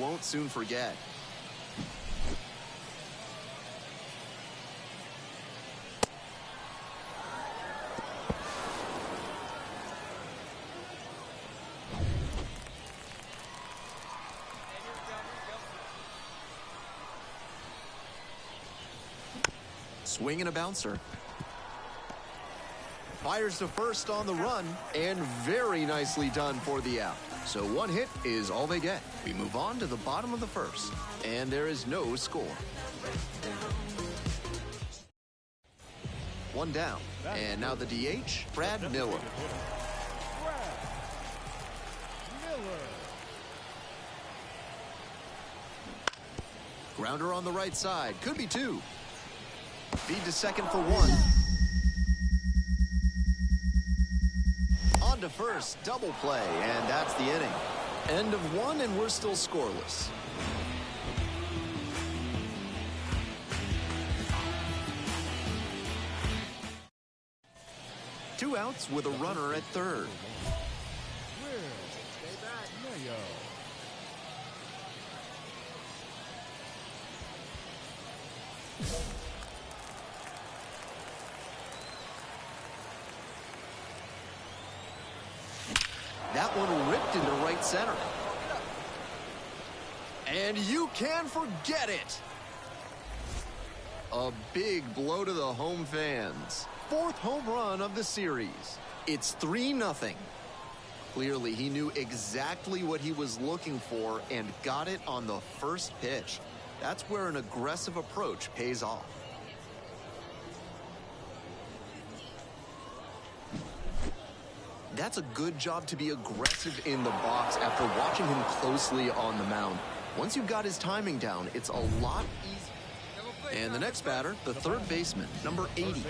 won't soon forget. Swing and a bouncer. Fires to first on the run, and very nicely done for the out. So one hit is all they get. We move on to the bottom of the first, and there is no score. One down, and now the DH, Brad Miller. Grounder on the right side, could be two. Feed to second for one. On to first, double play, and that's the inning. End of one, and we're still scoreless. Two outs with a runner at third. That one ripped into right center. And you can forget it. A big blow to the home fans. Fourth home run of the series. It's 3-0. Clearly, he knew exactly what he was looking for and got it on the first pitch. That's where an aggressive approach pays off. That's a good job to be aggressive in the box after watching him closely on the mound. Once you've got his timing down, it's a lot easier. And the next batter, the third baseman, number 80.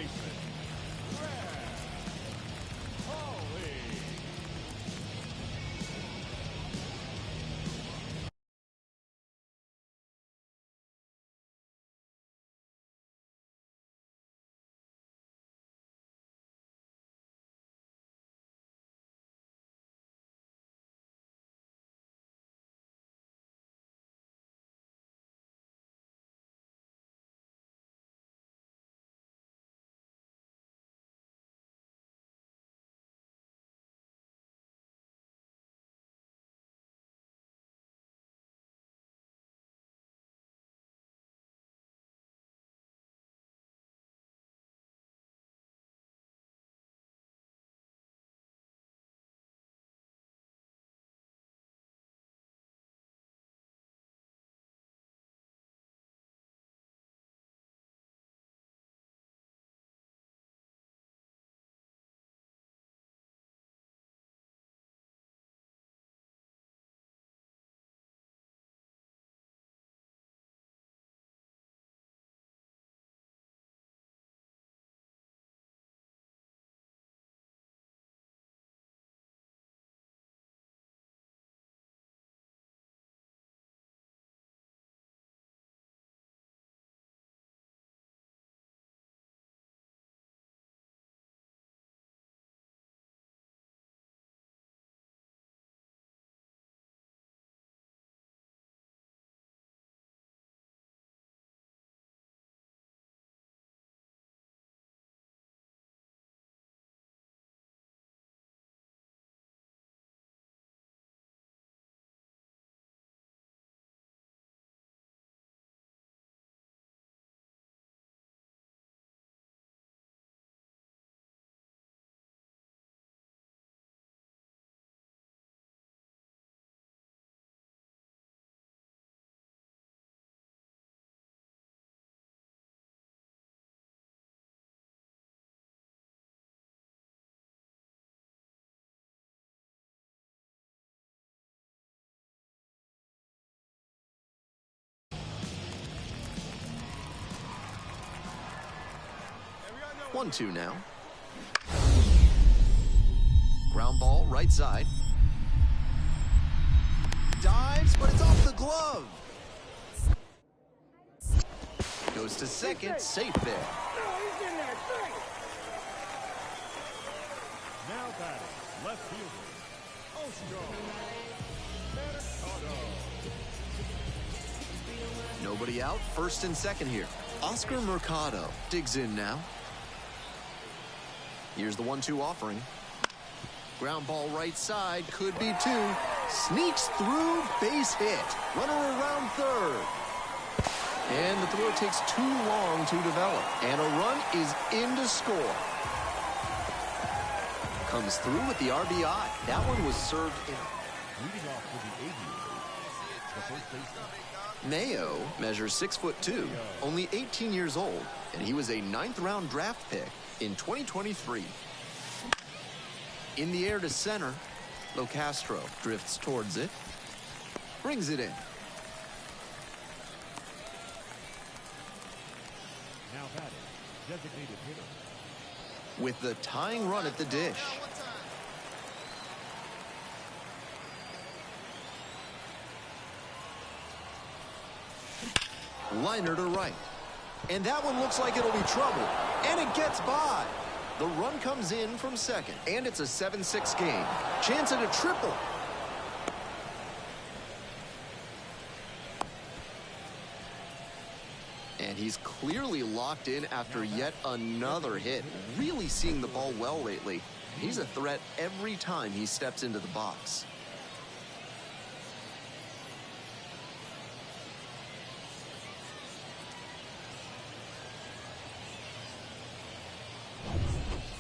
One-two now. Ground ball, right side. Dives, but it's off the glove. Goes to second, safe there. Now batting, left fielder, Oscar Mercado. Nobody out, first and second here. Oscar Mercado digs in now. Here's the 1-2 offering. Ground ball right side, could be two. Sneaks through, base hit. Runner around third. And the throw takes too long to develop. And a run is in to score. Comes through with the RBI. That one was served in. Leading off for the Aviators, the first baseman. Mayo measures 6'2", only 18 years old, and he was a 9th-round draft pick in 2023. In the air to center, Locastro drifts towards it, brings it in. Now batting, designated hitter. With the tying run at the dish. Liner to right. And that one looks like it'll be trouble. And it gets by. The run comes in from second. And it's a 7-6 game. Chance at a triple. And he's clearly locked in after yet another hit. Really seeing the ball well lately. He's a threat every time he steps into the box.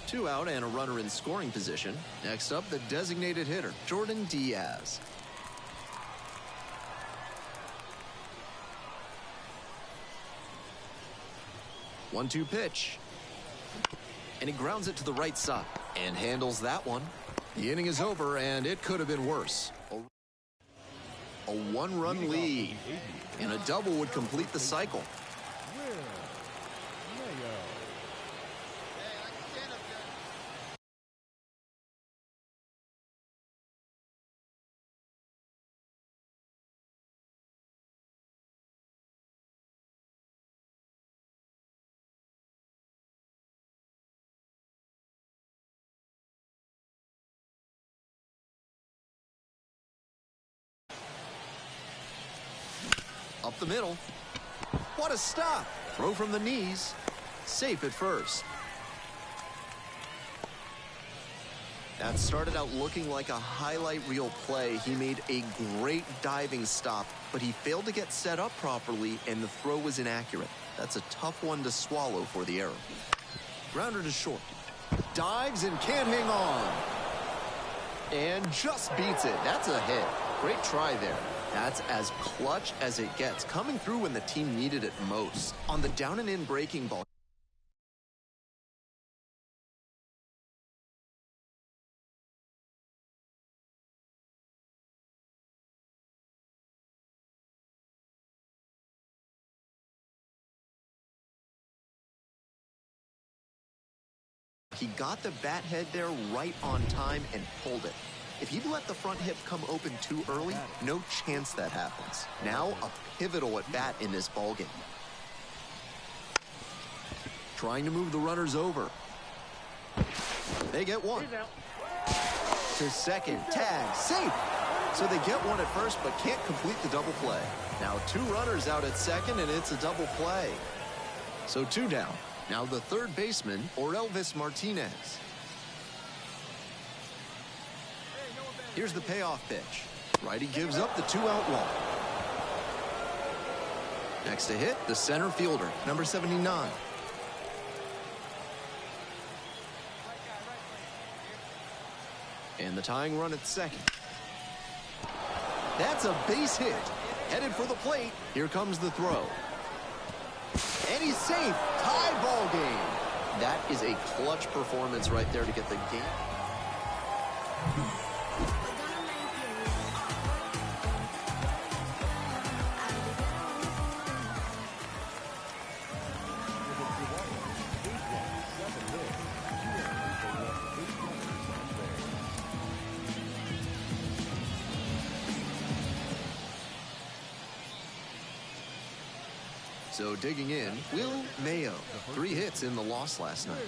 Two out and a runner in scoring position. Next up, the designated hitter, Jordan Diaz. One-two pitch. And he grounds it to the right side and handles that one. The inning is over, and it could have been worse. A one-run lead. And a double would complete the cycle. Up the middle. What a stop. Throw from the knees. Safe at first. That started out looking like a highlight reel play. He made a great diving stop, but he failed to get set up properly, and the throw was inaccurate. That's a tough one to swallow for the Arrow. Grounder to short. Dives and can't hang on. And just beats it. That's a hit. Great try there. That's as clutch as it gets, coming through when the team needed it most. On the down and in breaking ball. He got the bat head there right on time and pulled it. If he'd let the front hip come open too early, no chance that happens. Now a pivotal at bat in this ballgame. Trying to move the runners over. They get one. To second, tag, safe. So they get one at first but can't complete the double play. Now two runners out at second and it's a double play. So two down. Now the third baseman, Orelvis Martinez. Here's the payoff pitch. Righty gives up the 2-out walk. Next to hit, the center fielder, number 79. And the tying run at second. That's a base hit. Headed for the plate. Here comes the throw. And he's safe. Tie ball game. That is a clutch performance right there to get the game. So digging in, Will Mayo. 3 hits in the loss last night.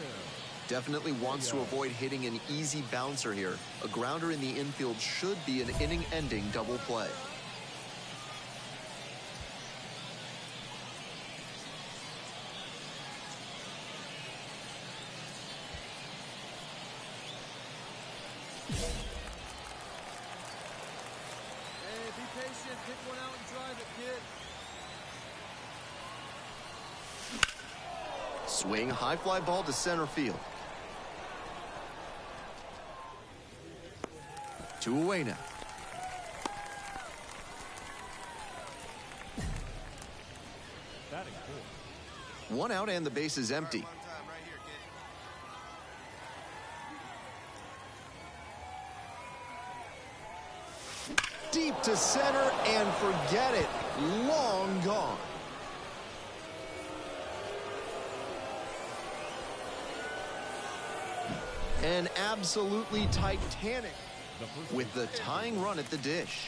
Definitely wants to avoid hitting an easy bouncer here. A grounder in the infield should be an inning-ending double play. Pick one out and drive it, kid. Swing, high fly ball to center field. 2 away now. Batting fourth. 1 out and the base is empty. Deep to center and forget it. Long gone. An absolutely titanic with the tying run at the dish.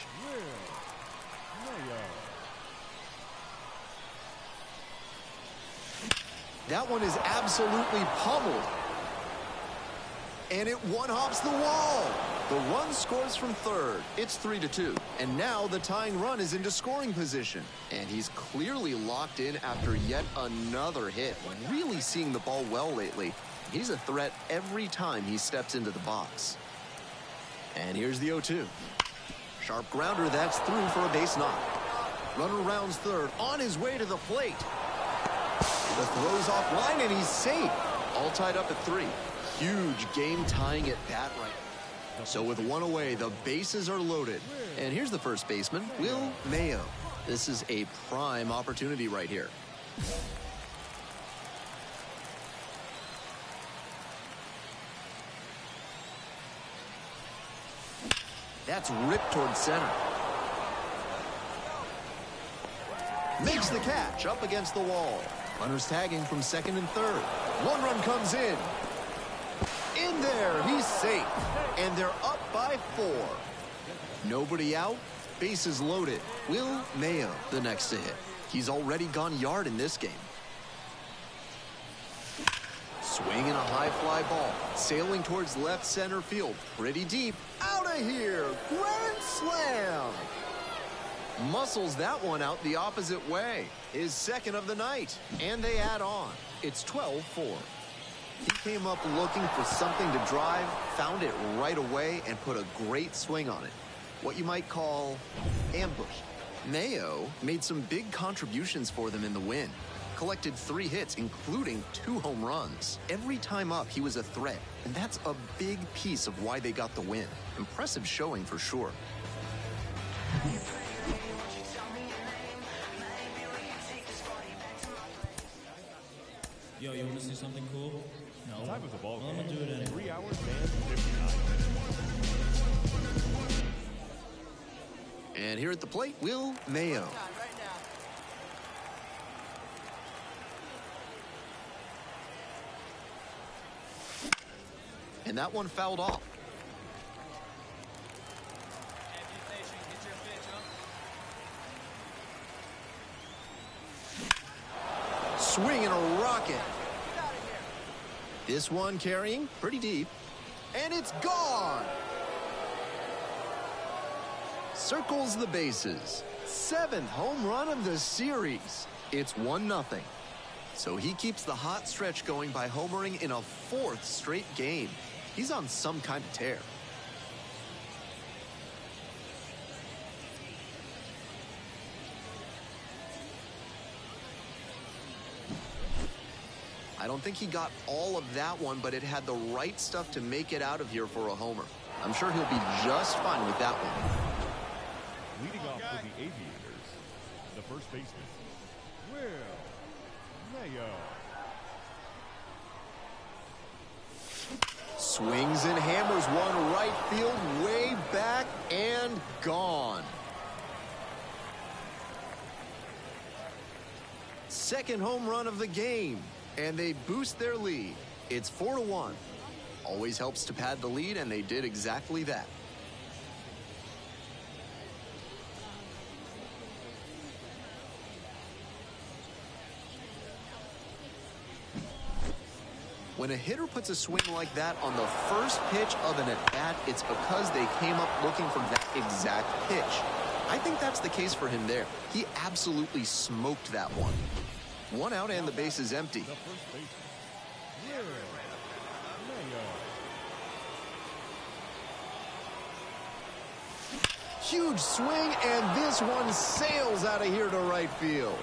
That one is absolutely pummeled. And it one-hops the wall. The run scores from third. It's 3-2. And now the tying run is into scoring position. And he's clearly locked in after yet another hit. Really seeing the ball well lately. He's a threat every time he steps into the box. And here's the 0-2. Sharp grounder, that's through for a base knock. Runner rounds third, on his way to the plate. The throw's offline and he's safe. All tied up at 3. Huge game tying at bat right now. So with 1 away, the bases are loaded. And here's the first baseman, Will Mayo. This is a prime opportunity right here. That's ripped towards center. Makes the catch up against the wall. Runners tagging from second and third. 1 run comes in. In there, he's safe. And they're up by 4. Nobody out, bases loaded. Will Mayo, the next to hit. He's already gone yard in this game. Swinging a high fly ball, sailing towards left center field. Pretty deep, out of here, grand slam. Muscles that one out the opposite way. His second of the night, and they add on. It's 12-4. He came up looking for something to drive, found it right away, and put a great swing on it. What you might call ambush. Mayo made some big contributions for them in the win. Collected 3 hits, including 2 home runs. Every time up, he was a threat, and that's a big piece of why they got the win. Impressive showing for sure. Yo, you want to see something cool? No. Time of the ball Well, I'm going to do it anyway. 3 hours and 59 minutes. And here at the plate, Will Mayo. And that one fouled off. Swinging a rocket. This one carrying pretty deep. And it's gone. Circles the bases. 7th home run of the series. It's 1-0. So he keeps the hot stretch going by homering in a 4th straight game. He's on some kind of tear. I don't think he got all of that one, but it had the right stuff to make it out of here for a homer. I'm sure he'll be just fine with that one. Leading off for the Aviators, the first baseman, Will Mayo. Swings and hammers one right field, way back and gone. Second home run of the game, and they boost their lead. It's 4-1. Always helps to pad the lead, and they did exactly that. When a hitter puts a swing like that on the first pitch of an at-bat, it's because they came up looking for that exact pitch. I think that's the case for him there. He absolutely smoked that one. 1 out and the base is empty. The first baseman, Will Mayo. Huge swing, and this one sails out of here to right field.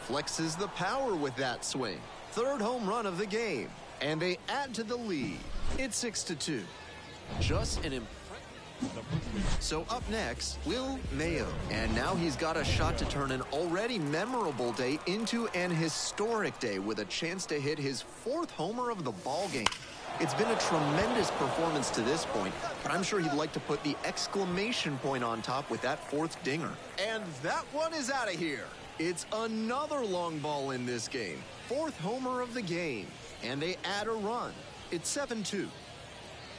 Flexes the power with that swing. Third home run of the game. And they add to the lead. It's 6-2. Just an impressive. So up next, Will Mayo. And now he's got a shot to turn an already memorable day into an historic day with a chance to hit his 4th homer of the ballgame. It's been a tremendous performance to this point, but I'm sure he'd like to put the exclamation point on top with that 4th dinger. And that one is out of here. It's another long ball in this game. 4th homer of the game. And they add a run. It's 7-2.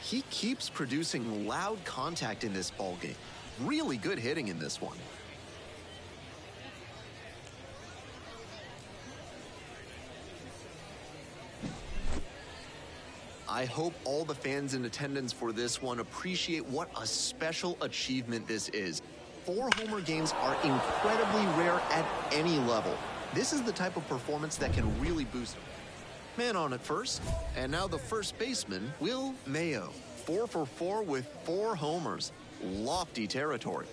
He keeps producing loud contact in this ballgame. Really good hitting in this one. I hope all the fans in attendance for this one appreciate what a special achievement this is. 4 homer games are incredibly rare at any level. This is the type of performance that can really boost him. Man on at first, and now the first baseman, Will Mayo. 4 for 4 with 4 homers. Lofty territory.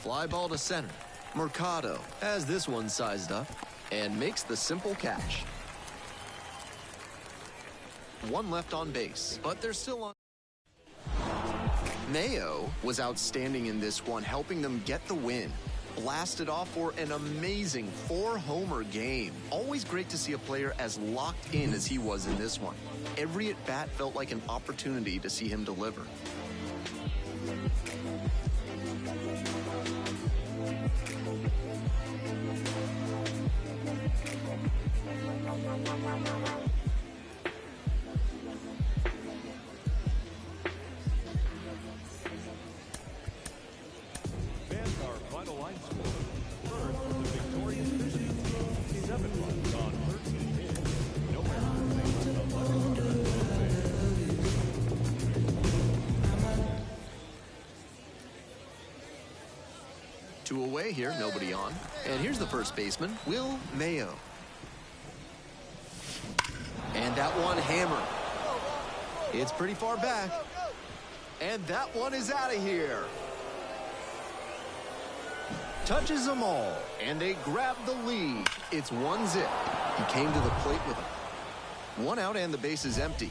Fly ball to center. Mercado has this one sized up and makes the simple catch. 1 left on base, but they're still on. Mayo was outstanding in this one, helping them get the win. Blasted off for an amazing 4-homer game. Always great to see a player as locked in as he was in this one. Every at-bat felt like an opportunity to see him deliver. Two away here, nobody on. And here's the first baseman, Will Mayo. And that one hammered. It's pretty far back. And that one is out of here. Touches them all, and they grab the lead. It's 1-0. He came to the plate with a 1 out and the base is empty.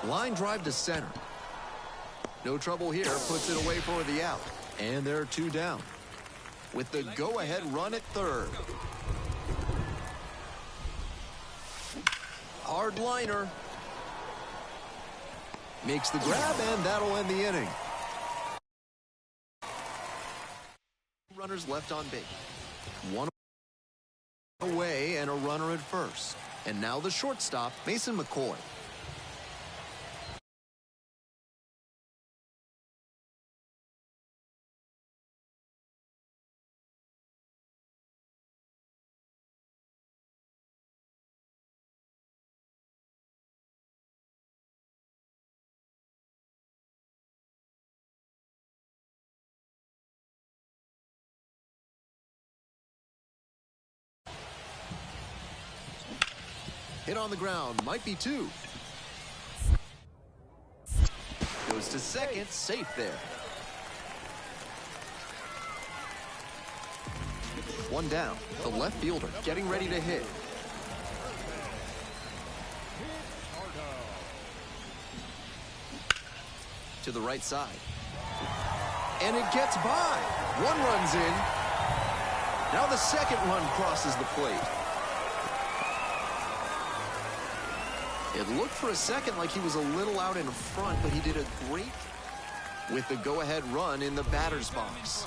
Line drive to center. No trouble here, puts it away for the out. And there are 2 down. With the go-ahead run at third. Hard liner. Makes the grab, and that'll end the inning. Runners left on base. 1 away and a runner at first. And now the shortstop, Mason McCoy. Hit on the ground, might be 2. Goes to second, safe there. 1 down, the left fielder getting ready to hit. To the right side. And it gets by. 1 run's in. Now the second run crosses the plate. It looked for a second like he was a little out in front, but he did a great with the go-ahead run in the batter's box.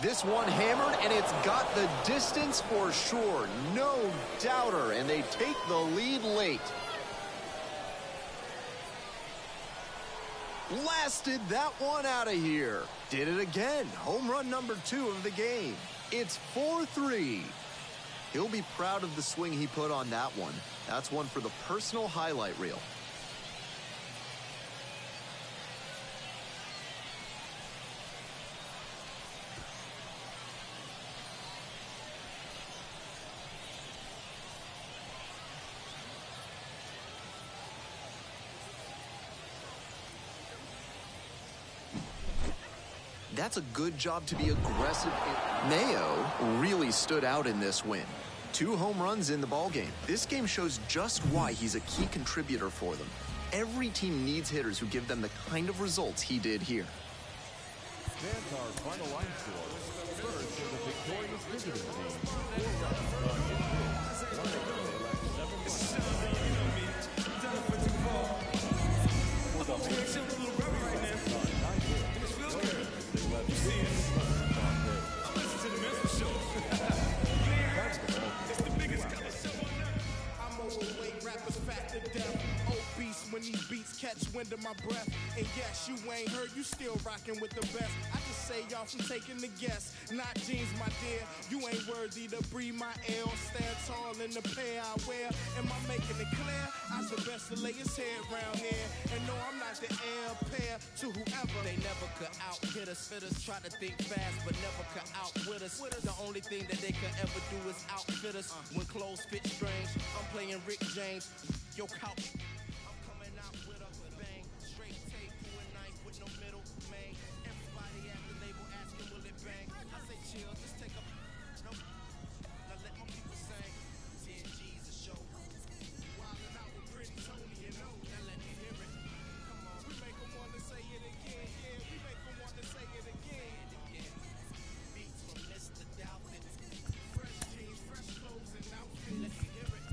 This one hammered, and it's got the distance for sure. No doubter, and they take the lead late. Blasted that one out of here. Did it again. Home run number 2 of the game. It's 4-3. He'll be proud of the swing he put on that one. That's one for the personal highlight reel. That's a good job to be aggressive. Mayo really stood out in this win. 2 home runs in the ballgame. This game shows just why he's a key contributor for them. Every team needs hitters who give them the kind of results he did here. Stands our final line score. First for the victorious visiting team. 4 runs on hit pitch. 1 error. They lack 7 runs. For the home team, on 9 hits. No errors. They left 6 runs on base. I'm overweight, rappers fat to death. Obese when these beats catch wind of my breath. And yes, you ain't heard, you still rocking with the best. I just say y'all from taking the guess. Not jeans, my dear. You ain't worthy to breathe my air or stand tall in the pair I wear. Am I making it clear? I's the best to lay his head round here. And no, I'm not the heir pair to whoever. They never could out-hit us. Fitters try to think fast, but never could outwit us. The only thing that they could ever do is outfit us. When clothes fit strange, I'm playing Rick James. Yo, couch. I'm coming out with a bang. Straight tape, through a knife with no middle, man. Everybody at the label asking, will it bang? I say chill, just take a... No. Now let my people sing. 10 G's a show. Wildin' out with Pretty Tony, you know. Now let me hear it. Come on, we make them want to say it again. Yeah, we make them want to say it again. Beats from Mr. Dalvin. Fresh jeans, fresh clothes and outfits. Let me hear it.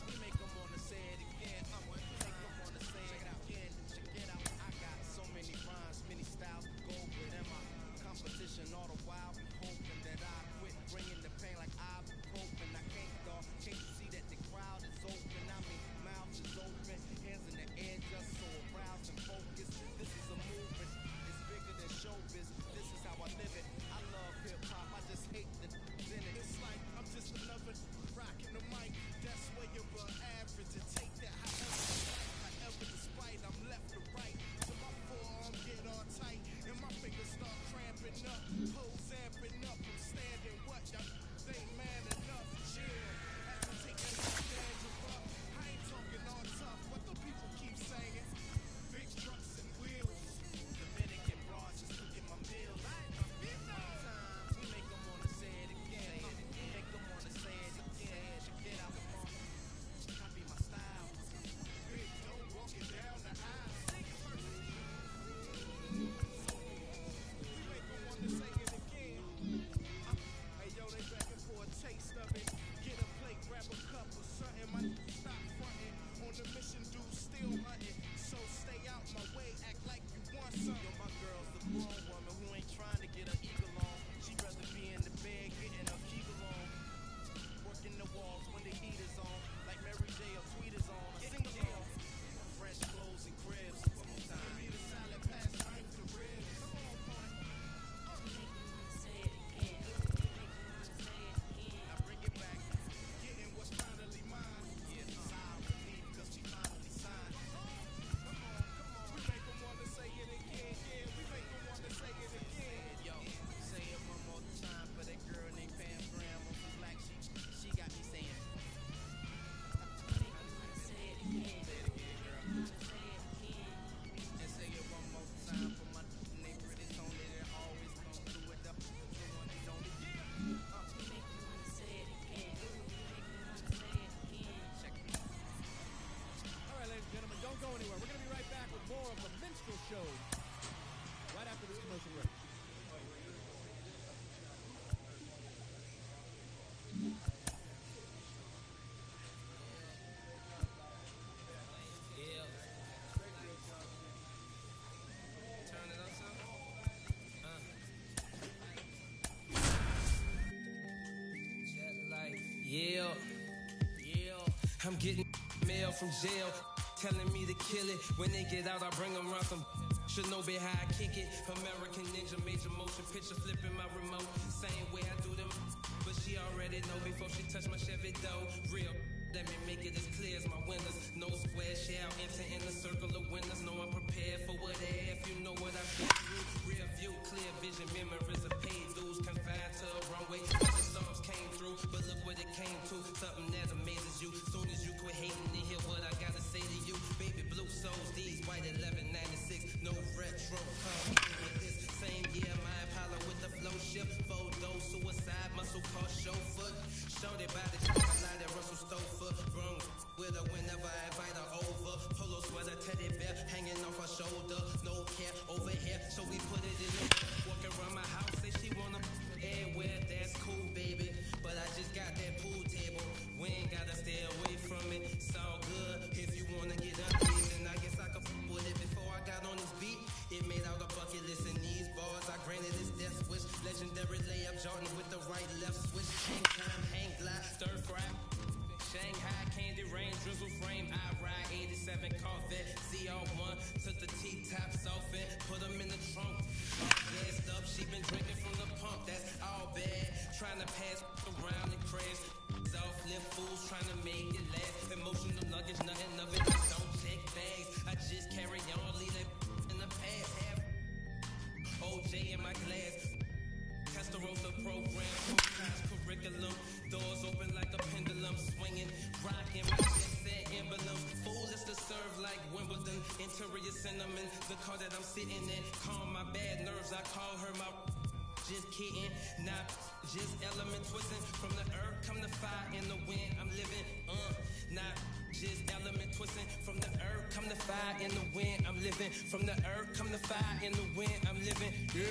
We make them want to say it again. I'm getting mail from jail, telling me to kill it. When they get out, I bring them around some. Should know be how I kick it. American Ninja, major motion picture, flipping my remote. Same way I do them, but she already know before she touch my Chevy dough. Real, let me make it as clear as my windows. No square shall enter in the circle of winners. Know I'm prepared for whatever. If you know what I've been through, real view, clear vision, memories of paid dues, confined to a runway. The storms came through, but look what it came to. Something that amazes you. Soon as you quit hating to hear what I gotta say to you. Baby blue souls, these white 1196. No retro, come with this. Same year, my Impala with the flow ship. Photo, suicide, muscle car, chauffeur. Shorty by the line that Russell Stover. Wrong with her whenever I invite her over. Polo sweater, teddy bear, hanging off her shoulder. No care over here, so we put it in the walk around my house, say she wanna everywhere. That's cool, baby. But I just got that pool table. We ain't gotta stay away from it. It's all good. If you wanna get under it, then I guess I could with it. Before I got on this beat, it made out a bucket list in these bars. I granted his death wish. Legendary layup, Jordan with the right left switch. Hang time, hang glide, stir fry. Shanghai candy rain, drizzle frame. I ride 87 Corvette, ZR1. Took the T-tops off it, put them in the trunk. All gassed up, she been drinking from the pump. That's all bad. Trying to pass around and crash. Off lip fools trying to make it last. Emotional luggage, nothing of it. I don't check bags. I just carry on, leave that in the past. Have OJ in my glass. Testarossa program, curriculum. Doors open like a pendulum, swinging, rocking my jet set emblem. Fool is to serve like Wimbledon. Interior cinnamon, the car that I'm sitting in. Calm my bad nerves, I call her my. Just kidding, not just element twisting. From the earth come the fire in the wind. I'm living, not just element twisting. From the earth come the fire in the wind. I'm living. From the earth come the fire in the wind. I'm living. Yeah.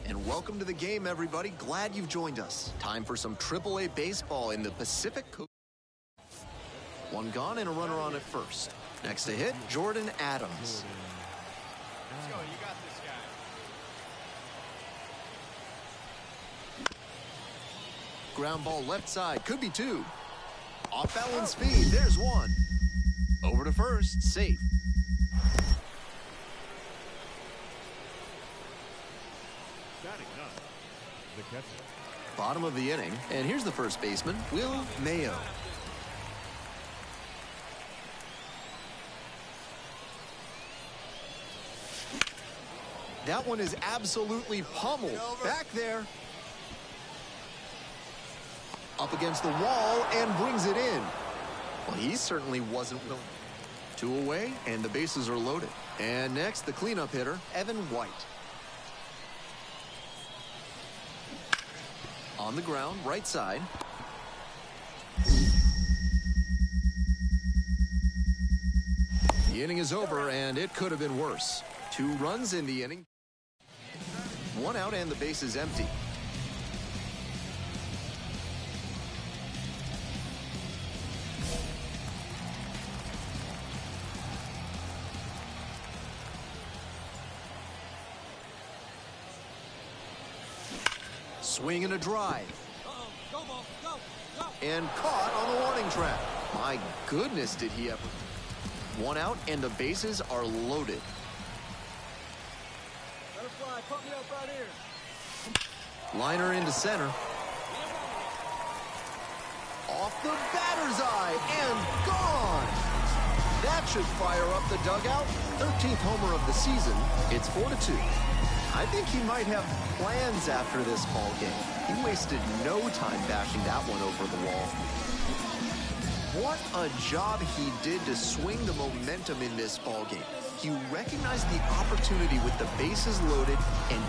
And welcome to the game, everybody. Glad you've joined us. Time for some AAA baseball in the Pacific Coast. One gone and a runner on at first. Next to hit, Jordan Adams. Let's go. You got this guy. Ground ball left side. Could be two. Off balance speed. There's one. Over to first. Safe. Batting ninth, the catcher. Bottom of the inning. And here's the first baseman, Will Mayo. That one is absolutely pummeled. Back there. Up against the wall and brings it in. Well, he certainly wasn't willing. Two away, and the bases are loaded. And next, the cleanup hitter, Evan White. On the ground, right side. The inning is over, and it could have been worse. 2 runs in the inning. 1 out, and the base is empty. Swing and a drive. And caught on the warning track. My goodness, did he ever. 1 out, and the bases are loaded. Butterfly, put me up right here. Liner into center. Off the bat. eye and gone. That should fire up the dugout. 13th homer of the season. It's 4-2. I think he might have plans after this ball game. He wasted no time bashing that one over the wall. What a job he did to swing the momentum in this ball game. He recognized the opportunity with the bases loaded and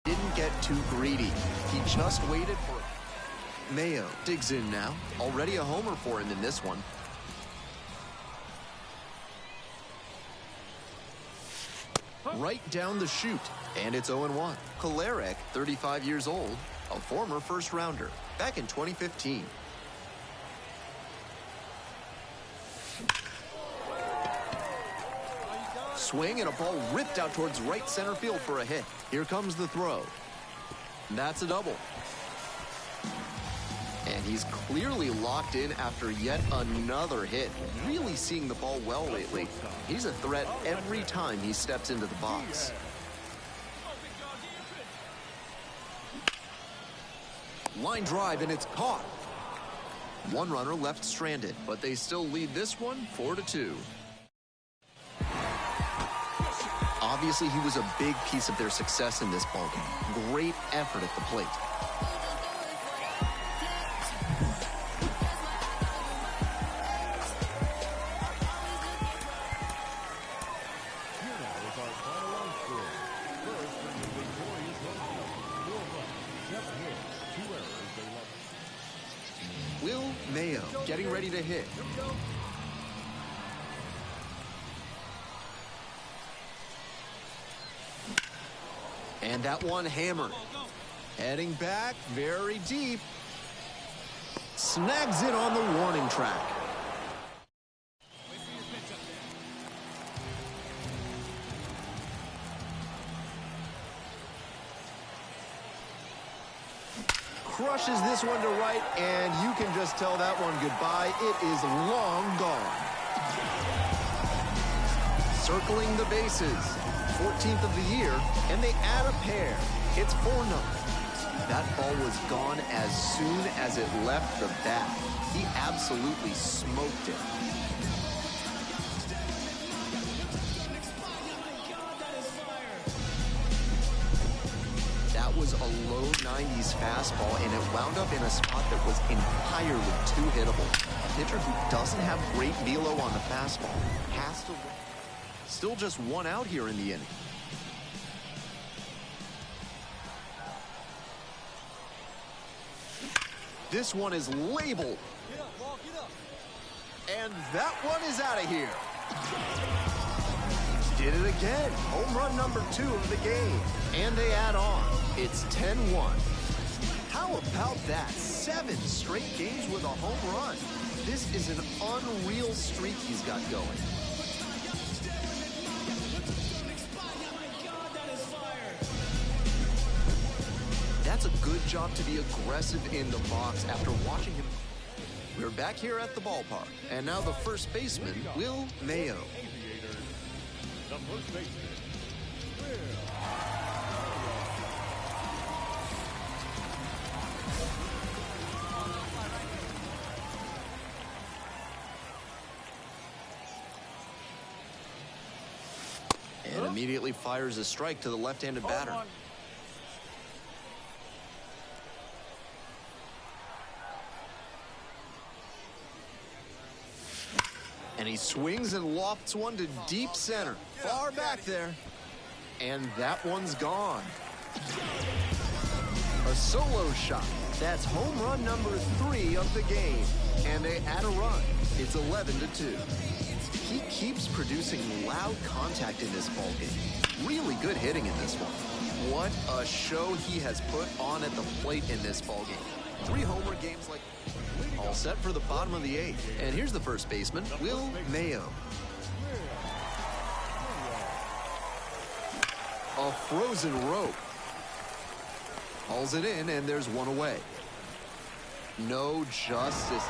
didn't get too greedy. He just waited for it. Mayo digs in now. Already a homer for him in this one. Right down the chute, and it's 0-1. Kolarek, 35 years old, a former first-rounder, back in 2015. Swing and a ball ripped out towards right center field for a hit. Here comes the throw. That's a double. And he's clearly locked in after yet another hit. Really seeing the ball well lately. He's a threat every time he steps into the box. Line drive, and it's caught. One runner left stranded, but they still lead this one 4-2. Obviously, he was a big piece of their success in this ballgame. Great effort at the plate. Here now is our final line score. First, in the victorious home team, 4 runs, 7 hits, 2 errors, they left. Will Mayo getting ready to hit. And that one hammered. Heading back very deep. Snags it on the warning track. Crushes this one to right, and you can just tell that one goodbye. It is long gone. Circling the bases. 14th of the year, and they add a pair. It's 4-0. That ball was gone as soon as it left the bat. He absolutely smoked it. That was a low 90s fastball, and it wound up in a spot that was entirely too hittable. A pitcher who doesn't have great velo on the fastball has to... Still just one out here in the inning. This one is labeled. Get up, ball, get up. And that one is out of here. Did it again. Home run number 2 of the game. And they add on. It's 10-1. How about that? 7 straight games with a home run. This is an unreal streak he's got going. That's a good job to be aggressive in the box after watching him. We're back here at the ballpark. And now the first baseman, Will Mayo. Aviators, the first baseman, Will. And immediately fires a strike to the left-handed batter. And he swings and lofts one to deep center. Far back there. And that one's gone. A solo shot. That's home run number 3 of the game. And they add a run. It's 11-2. He keeps producing loud contact in this ballgame. Really good hitting in this one. What a show he has put on at the plate in this ballgame. 3 homer games like... All set for the bottom of the 8th. And here's the first baseman, Will Mayo. A frozen rope. Hauls it in, and there's one away. No justice.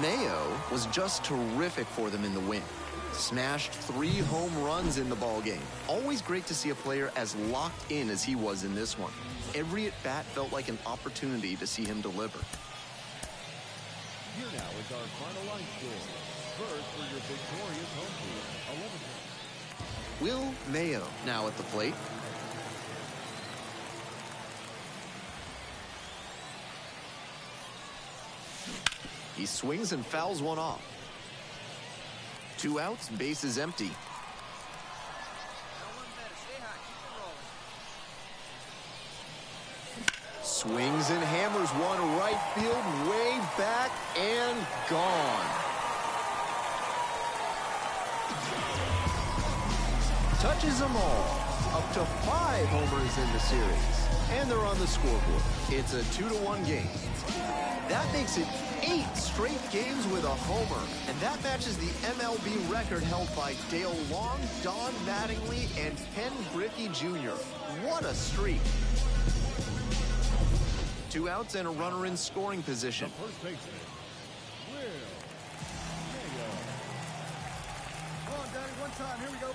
Mayo was just terrific for them in the win. Smashed 3 home runs in the ballgame. Always great to see a player as locked in as he was in this one. Every at-bat felt like an opportunity to see him deliver. Here now is our final line score. First for your victorious home team, 11. Will Mayo now at the plate. He swings and fouls one off. 2 outs, base is empty. Swings and hammers one right field, way back and gone. Touches them all. Up to 5 homers in the series. And they're on the scoreboard. It's a 2-1 game. That makes it 8 straight games with a homer. And that matches the MLB record held by Dale Long, Don Mattingly, and Ken Griffey Jr. What a streak. 2 outs and a runner in scoring position. The first baseman, Will Mayo. Come on, Daddy, one time. Here we go.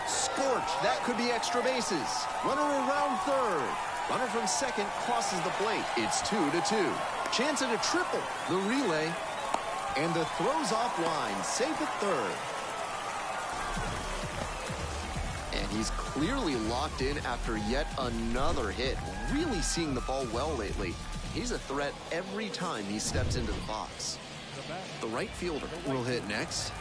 Scorched. That could be extra bases. Runner around third. Runner from second crosses the plate. It's 2-2. Chance at a triple. The relay. And the throws off line. Safe at third. And he's clearly locked in after yet another hit. Really seeing the ball well lately. He's a threat every time he steps into the box. The right fielder will hit next.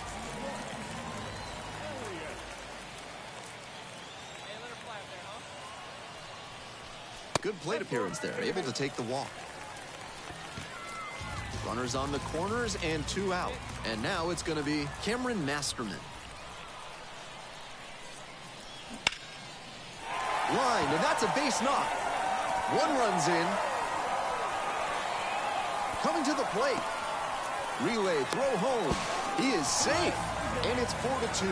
Good plate appearance there, able to take the walk. Runners on the corners and 2 out. And now it's going to be Cameron Masterman. Line, and that's a base knock. One run's in. Coming to the plate. Relay throw home. He is safe, and it's 4-2.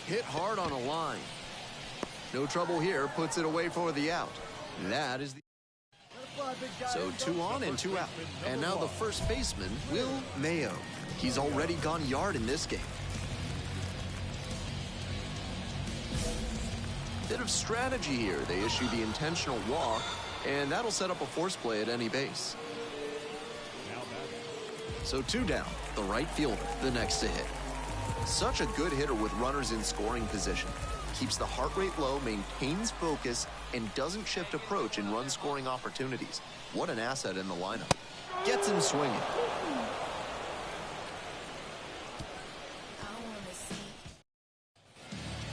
Hit hard on a line. No trouble here, puts it away for the out. That is the... So 2 on and 2 out. And now the first baseman, Will Mayo. He's already gone yard in this game. Bit of strategy here. They issue the intentional walk, and that'll set up a force play at any base. So 2 down, the right fielder, the next to hit. Such a good hitter with runners in scoring position. Keeps the heart rate low, maintains focus, and doesn't shift approach in run-scoring opportunities. What an asset in the lineup. Gets him swinging.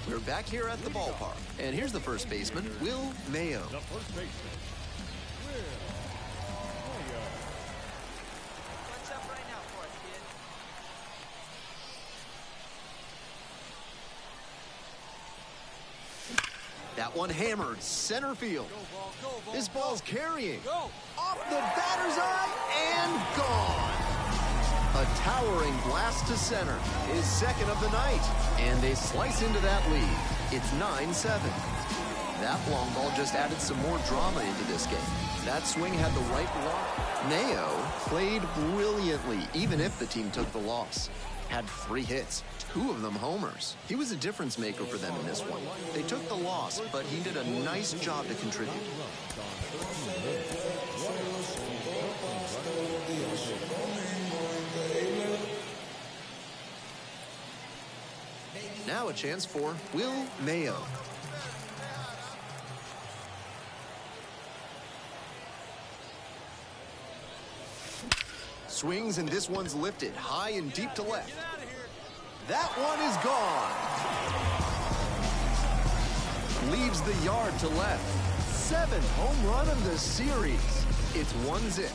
We're back here at the ballpark, and here's the first baseman, Will Mayo. The first baseman, Will Mayo. What's up right now for us, kid? That one hammered center field. This ball's carrying. Off the batter's eye and gone. A towering blast to center, his second of the night, and they slice into that lead. It's 9-7. That long ball just added some more drama into this game. That swing had the right block. Mayo played brilliantly, even if the team took the loss. Had 3 hits, 2 of them homers. He was a difference maker for them in this one. They took the loss, but he did a nice job to contribute. Now a chance for Will Mayo. Swings, and this one's lifted high and deep to left. That one is gone. Leaves the yard to left. 7th home run of the series. It's 1-0.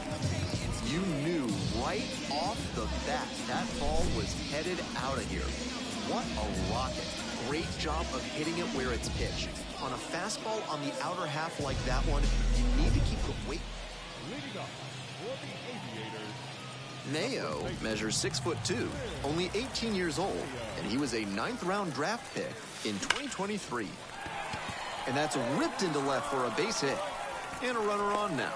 You knew right off the bat that ball was headed out of here. What a rocket. Great job of hitting it where it's pitched. On a fastball on the outer half like that one, you need to keep the weight. Leading up for the Aviators. Mayo measures 6'2", only 18 years old, and he was a 9th-round draft pick in 2023. And that's ripped into left for a base hit. And a runner on now.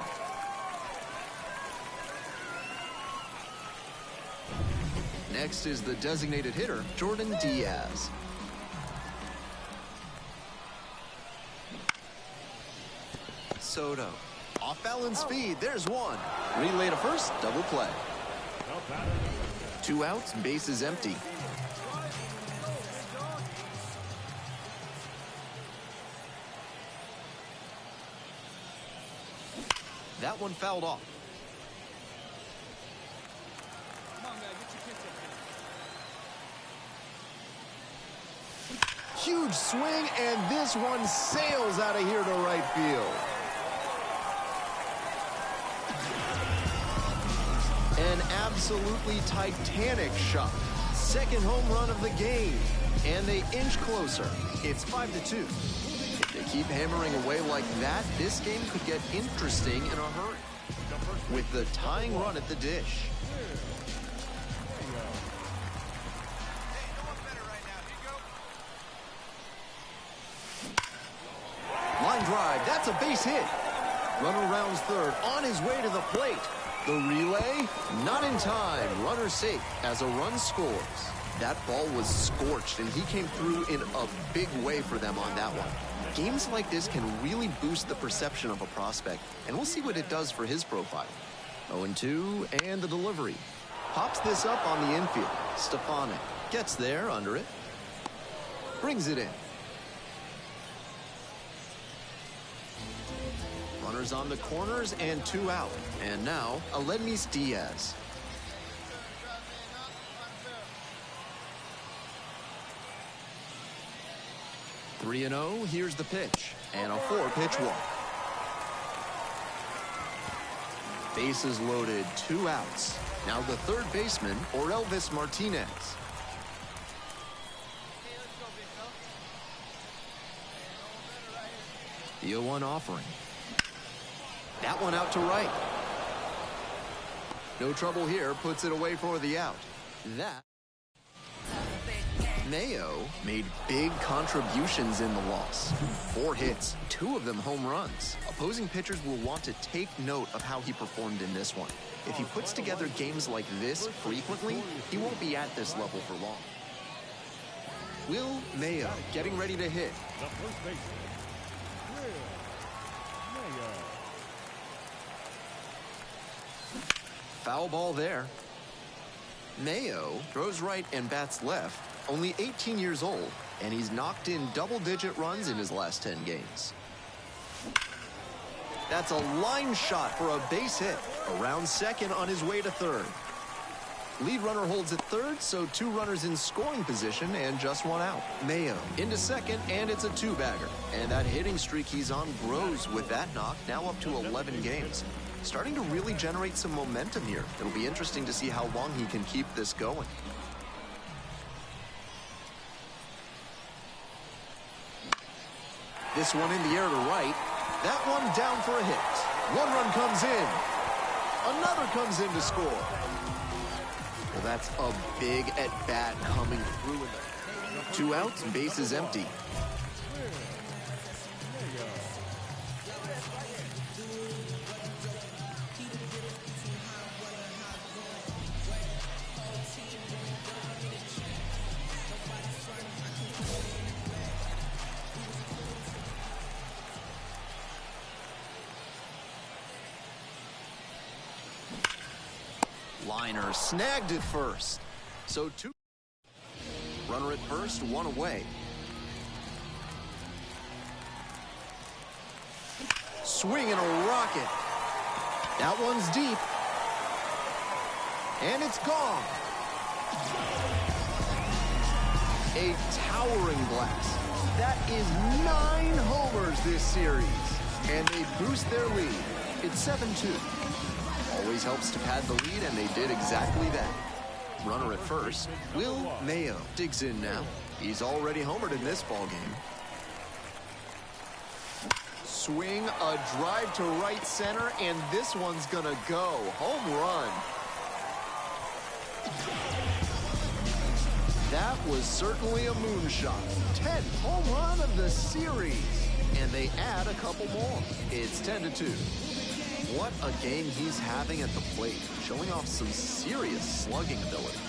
Next is the designated hitter, Jordan Diaz. Soto. Off-balance speed, there's one. Relay to first, double play. 2 outs, bases empty. That one fouled off. Huge swing, and this one sails out of here to right field. An absolutely titanic shot. 2nd home run of the game. And they inch closer. It's 5-2. If they keep hammering away like that, this game could get interesting in a hurry. With the tying run at the dish. Line drive, that's a base hit. Runner rounds third, on his way to the plate. The relay, not in time. Runner safe as a run scores. That ball was scorched, and he came through in a big way for them on that one. Games like this can really boost the perception of a prospect, and we'll see what it does for his profile. 0-2, and the delivery. Pops this up on the infield. Stefanik gets there under it. Brings it in. Runners on the corners and 2 out. And now, Aledmys Diaz. Three 3-0, here's the pitch. And a 4-pitch walk. Bases loaded, 2 outs. Now the third baseman, Orelvis Martinez. Hey, let's go, big fella. The 0-1 offering. That one out to right. No trouble here, puts it away for the out. That. Mayo made big contributions in the loss. 4 hits, 2 of them home runs. Opposing pitchers will want to take note of how he performed in this one. If he puts together games like this frequently, he won't be at this level for long. Will Mayo getting ready to hit. The first baseman, Will Mayo. Foul ball there. Mayo throws right and bats left. Only 18 years old, and he's knocked in double-digit runs in his last 10 games. That's a line shot for a base hit. Around second on his way to third. Lead runner holds at third, so 2 runners in scoring position and just 1 out. Mayo into second, and it's a 2-bagger. And that hitting streak he's on grows with that knock, now up to 11 games. Starting to really generate some momentum here. It'll be interesting to see how long he can keep this going. This one in the air to right. That one down for a hit. 1 run comes in. Another comes in to score. Well, that's a big at-bat coming through in there. 2 outs, bases empty. Liner snagged at first. So 2. Runner at first, 1 away. Swing and a rocket. That one's deep. And it's gone. A towering blast. That is 9 homers this series. And they boost their lead. It's 7-2. Always helps to pad the lead, and they did exactly that. Runner at first, Will Mayo digs in now. He's already homered in this ballgame. Swing, a drive to right center, and this one's gonna go. Home run. That was certainly a moonshot. 10th home run of the series. And they add a couple more. It's 10-2. What a game he's having at the plate, showing off some serious slugging ability.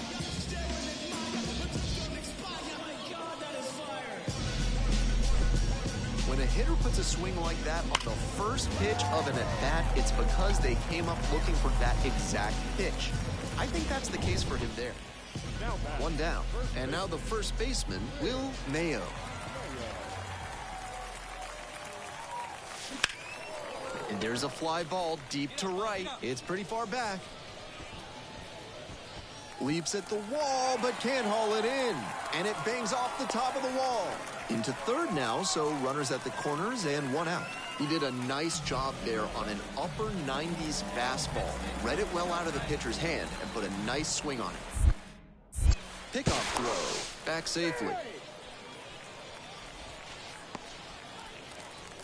When a hitter puts a swing like that on the first pitch of an at-bat, it's because they came up looking for that exact pitch. I think that's the case for him there. 1 down, and now the first baseman, Will Mayo. And there's a fly ball deep to right. It's pretty far back. Leaps at the wall, but can't haul it in. And it bangs off the top of the wall. Into third now, so runners at the corners and 1 out. He did a nice job there on an upper 90s fastball. Read it well out of the pitcher's hand and put a nice swing on it. Pickoff throw. Back safely.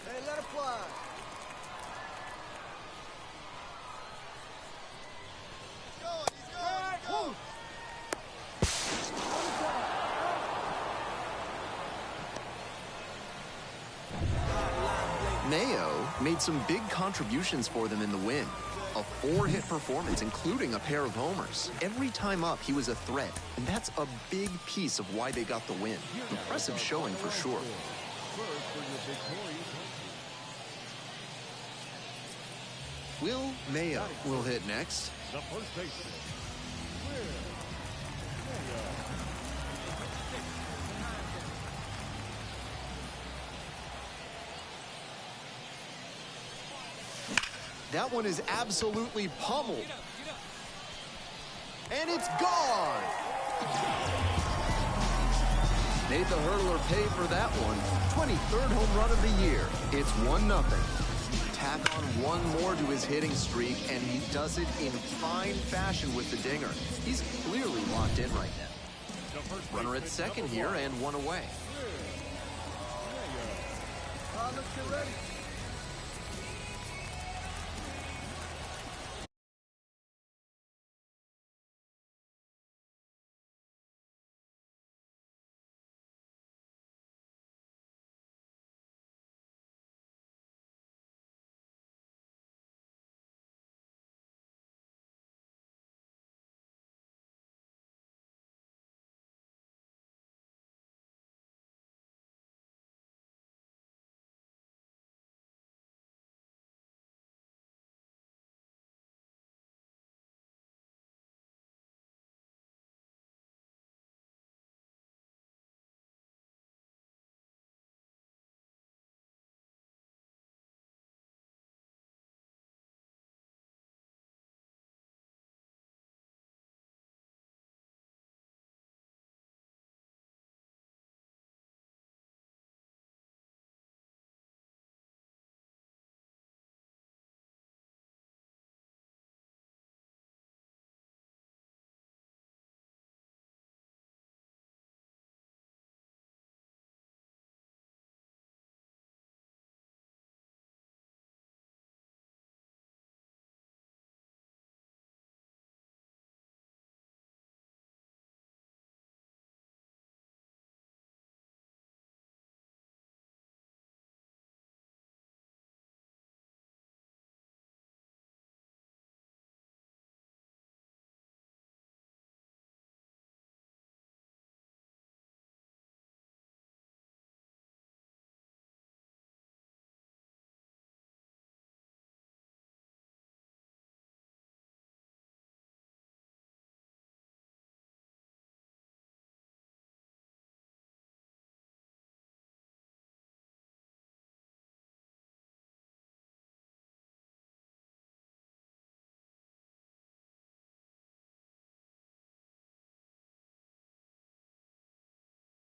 Hey, let it fly. Mayo made some big contributions for them in the win. A 4-hit performance, including a pair of homers. Every time up, he was a threat, and that's a big piece of why they got the win. Impressive showing for sure. Will Mayo will hit next. The first baseman, Will Mayo. That one is absolutely pummeled. And it's gone. Made the hurdler pay for that one. 23rd home run of the year. It's 1-0. Tap tack on one more to his hitting streak, and he does it in fine fashion with the dinger. He's clearly locked in right now. Runner at second here and one away. Let's get ready.